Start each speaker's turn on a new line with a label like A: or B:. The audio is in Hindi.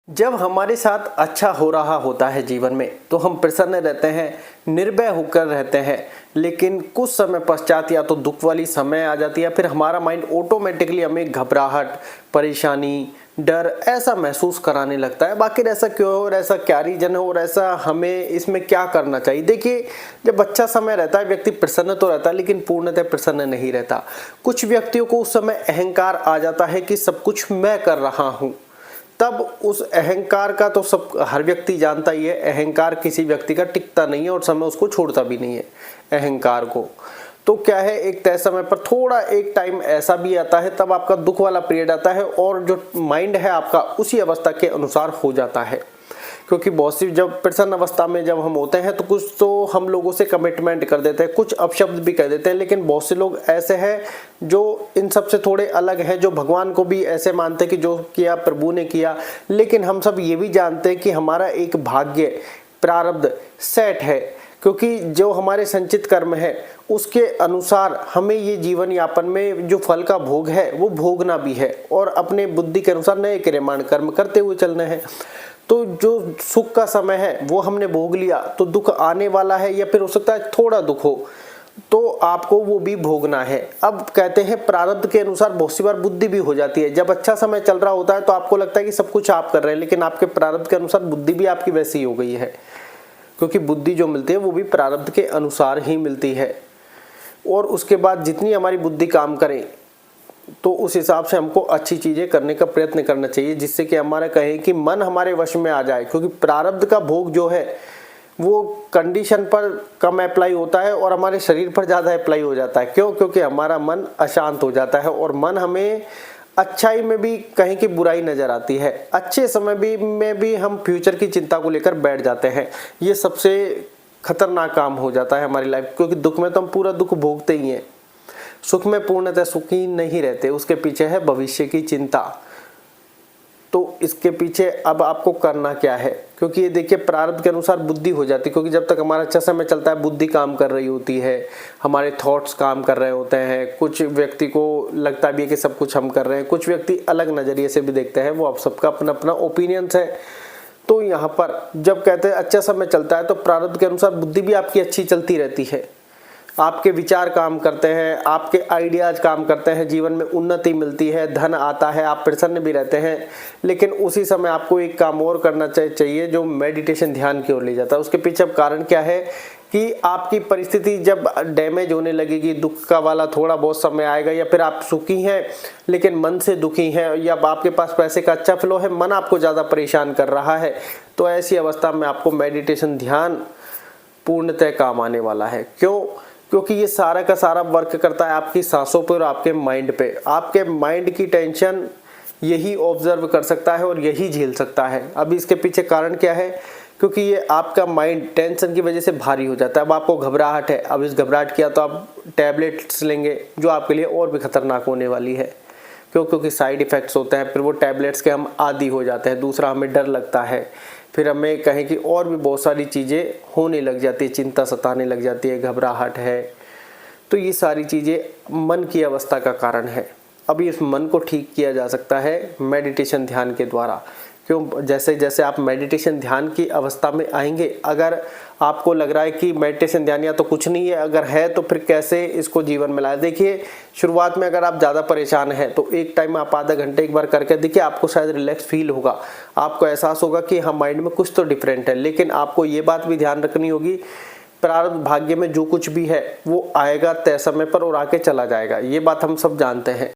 A: जब हमारे साथ अच्छा हो रहा होता है जीवन में तो हम प्रसन्न रहते हैं, निर्भय होकर रहते हैं। लेकिन कुछ समय पश्चात या तो दुख वाली समय आ जाती है, फिर हमारा माइंड ऑटोमेटिकली हमें घबराहट, परेशानी, डर ऐसा महसूस कराने लगता है। बाकी ऐसा क्यों हो और ऐसा क्या रीजन है और ऐसा हमें इसमें क्या करना चाहिए। देखिए, जब अच्छा समय रहता है व्यक्ति प्रसन्न तो रहता है, लेकिन पूर्णतः प्रसन्न नहीं रहता। कुछ व्यक्तियों को उस समय अहंकार आ जाता है कि सब कुछ मैं कर रहा हूँ। तब उस अहंकार का तो सब हर व्यक्ति जानता ही है, अहंकार किसी व्यक्ति का टिकता नहीं है और समय उसको छोड़ता भी नहीं है अहंकार को। तो क्या है, एक तय समय पर थोड़ा एक टाइम ऐसा भी आता है, तब आपका दुख वाला पीरियड आता है और जो माइंड है आपका उसी अवस्था के अनुसार हो जाता है। क्योंकि बहुत सी जब प्रसन्न अवस्था में जब हम होते हैं तो कुछ तो हम लोगों से कमिटमेंट कर देते हैं, कुछ अपशब्द भी कह देते हैं, लेकिन बहुत से लोग ऐसे हैं जो इन सब से थोड़े अलग हैं, जो भगवान को भी ऐसे मानते हैं कि जो किया प्रभु ने किया। लेकिन हम सब ये भी जानते हैं कि हमारा एक भाग्य प्रारब्ध सेट है, क्योंकि जो हमारे संचित कर्म है उसके अनुसार हमें ये जीवन यापन में जो फल का भोग है वो भोगना भी है और अपने बुद्धि के अनुसार नए क्रियमाण कर्म करते हुए चलने हैं। तो जो सुख का समय है वो हमने भोग लिया, तो दुख आने वाला है या फिर हो सकता है थोड़ा दुख हो तो आपको वो भी भोगना है। अब कहते हैं प्रारब्ध के अनुसार बहुत सी बार बुद्धि भी हो जाती है। जब अच्छा समय चल रहा होता है तो आपको लगता है कि सब कुछ आप कर रहे हैं, लेकिन आपके प्रारब्ध के अनुसार बुद्धि भी आपकी वैसी हो गई है, क्योंकि बुद्धि जो मिलती है वो भी प्रारब्ध के अनुसार ही मिलती है। और उसके बाद जितनी हमारी बुद्धि काम करे तो उस हिसाब से हमको अच्छी चीजें करने का प्रयत्न करना चाहिए, जिससे कि हमारा कहें कि मन हमारे वश में आ जाए। क्योंकि प्रारब्ध का भोग जो है वो कंडीशन पर कम अप्लाई होता है और हमारे शरीर पर ज़्यादा अप्लाई हो जाता है। क्यों? क्योंकि हमारा मन अशांत हो जाता है और मन हमें अच्छाई में भी कहीं की बुराई नजर आती है, अच्छे समय में भी हम फ्यूचर की चिंता को लेकर बैठ जाते हैं। ये सबसे खतरनाक काम हो जाता है हमारी लाइफ, क्योंकि दुख में तो हम पूरा दुख भोगते ही हैं, सुख में पूर्णतः सुखी नहीं रहते। उसके पीछे है भविष्य की चिंता। तो इसके पीछे अब आपको करना क्या है, क्योंकि ये देखिए प्रारब्ध के अनुसार बुद्धि हो जाती है। क्योंकि जब तक हमारा अच्छा समय चलता है बुद्धि काम कर रही होती है, हमारे थॉट्स काम कर रहे होते हैं। कुछ व्यक्ति को लगता भी है कि सब कुछ हम कर रहे हैं, कुछ व्यक्ति अलग नज़रिए से भी देखते हैं, वो आप सबका अपना अपना ओपिनियंस है। तो यहाँ पर जब कहते हैं अच्छा समय चलता है तो प्रारब्ध के अनुसार बुद्धि भी आपकी अच्छी चलती रहती है, आपके विचार काम करते हैं, आपके आइडियाज काम करते हैं, जीवन में उन्नति मिलती है, धन आता है, आप प्रसन्न भी रहते हैं। लेकिन उसी समय आपको एक काम और करना चाहिए जो मेडिटेशन ध्यान की ओर ले जाता है। उसके पीछे अब कारण क्या है कि आपकी परिस्थिति जब डैमेज होने लगेगी, दुख का वाला थोड़ा बहुत समय आएगा, या फिर आप सुखी हैं लेकिन मन से दुखी हैं, या आपके पास पैसे का अच्छा फ्लो है, मन आपको ज़्यादा परेशान कर रहा है, तो ऐसी अवस्था में आपको मेडिटेशन ध्यान पूर्णतः काम आने वाला है। क्यों? क्योंकि ये सारा का सारा वर्क करता है आपकी सांसों पर और आपके माइंड पे। आपके माइंड की टेंशन यही ऑब्जर्व कर सकता है और यही झेल सकता है। अभी इसके पीछे कारण क्या है? क्योंकि ये आपका माइंड टेंशन की वजह से भारी हो जाता है। अब आपको घबराहट है, अब इस घबराहट किया तो आप टैबलेट्स लेंगे जो आपके लिए और भी खतरनाक होने वाली है। क्यों? क्योंकि साइड इफ़ेक्ट्स होते हैं, फिर वो टैबलेट्स के हम आदी हो जाते हैं। दूसरा, हमें डर लगता है, फिर हमें कहें कि और भी बहुत सारी चीज़ें होने लग जाती है, चिंता सताने लग जाती है, घबराहट है। तो ये सारी चीज़ें मन की अवस्था का कारण है। अब इस मन को ठीक किया जा सकता है मेडिटेशन ध्यान के द्वारा। क्यों? जैसे जैसे आप मेडिटेशन ध्यान की अवस्था में आएंगे, अगर आपको लग रहा है कि मेडिटेशन ध्यान या तो कुछ नहीं है, अगर है तो फिर कैसे इसको जीवन में लाए। देखिए, शुरुआत में अगर आप ज़्यादा परेशान हैं तो एक टाइम आप आधा घंटे एक बार करके देखिए, आपको शायद रिलैक्स फील होगा, आपको एहसास होगा कि हाँ माइंड में कुछ तो डिफरेंट है। लेकिन आपको ये बात भी ध्यान रखनी होगी, प्रारब्ध भाग्य में जो कुछ भी है वो आएगा तय समय पर और आके चला जाएगा, ये बात हम सब जानते हैं।